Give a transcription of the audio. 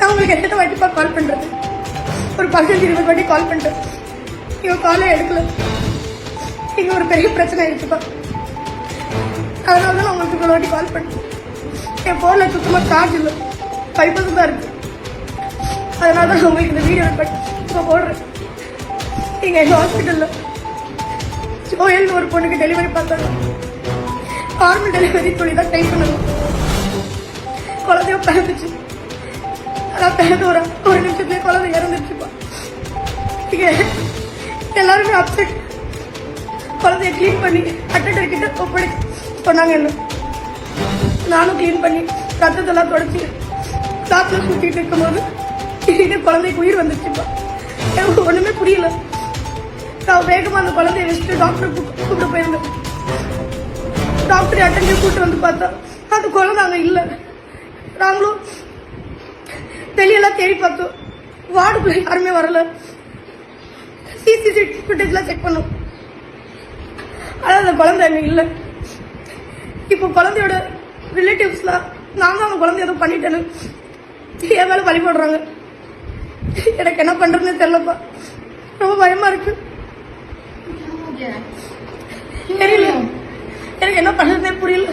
நான் உங்களுக்கு எத்தனை வாட்டிப்பா கால் பண்றது? ஒரு 15-20 வாட்டி கால் பண்றேன், இவன் காலே எடுக்கல. இங்க ஒரு பெரிய பிரச்சனை ஆயிடுச்சுப்பா. அதனால தான் உங்களுக்கு இவ்வளோ வாட்டி கால் பண்ணேன். என் போன்ல சுத்தமா சார்ஜ் இல்லை, 5% தான் இருக்கு. அதனால தான் உங்களுக்கு இந்த வீடியோ இப்போ போடுறேன். நீங்க எங்க ஹாஸ்பிட்டல்ல ஜோயல்னு ஒரு பொண்ணுக்கு டெலிவரி பார்த்தாங்க. நார்மல் டெலிவரி சொல்லி தான் ட்ரை பண்ணணும். குழந்தைய பிறந்துச்சு. அதான் பிறந்து ஒரு நிமிஷத்துலேயே குழந்தை இறந்துருச்சுப்பா. இங்க எல்லாருமே அப்செட். குழந்தைய கிளீன் பண்ணி அட்டண்டர் கிட்ட ஒப்படை சொன்னாங்க. என்ன நானும் கிளீன் பண்ணி ரத்தத்தெல்லாம் தொடச்சி டாக்டர் சுத்திட்டு இருக்கும்போது திடீர்னு குழந்தைக்கு உயிர் வந்துருச்சுப்பா. எனக்கு ஒண்ணுமே புரியல. நான் வேகமா அந்த குழந்தைய வச்சுட்டு டாக்டர் கூப்பிட்டு போயிருந்தேன். டாக்டர் அட்டண்டர் கூப்பிட்டு வந்து பார்த்தா அந்த குழந்தை அங்க இல்லை. நாங்களும் வெளியெல்லாம் தேடி பார்த்தோம், வார்டுக்குள்ள யாருமே வரல. சிசிடிவி ஃபுட்டேஜ்லாம் செக் பண்ணோம், ஆனால் அந்த குழந்தை அங்க இல்லை. இப்போ குழந்தையோட ரிலேட்டிவ்ஸ்லாம் நான் தான் அந்த குழந்தை ஏதோ பண்ணிட்டேன்னு என் மேல பழி போடுறாங்க. எனக்கு என்ன பண்றதுன்னு தெரியலப்பா. ரொம்ப பயமா இருக்கு. தெரியல, எனக்கு என்ன பண்றதுன்னே புரியல.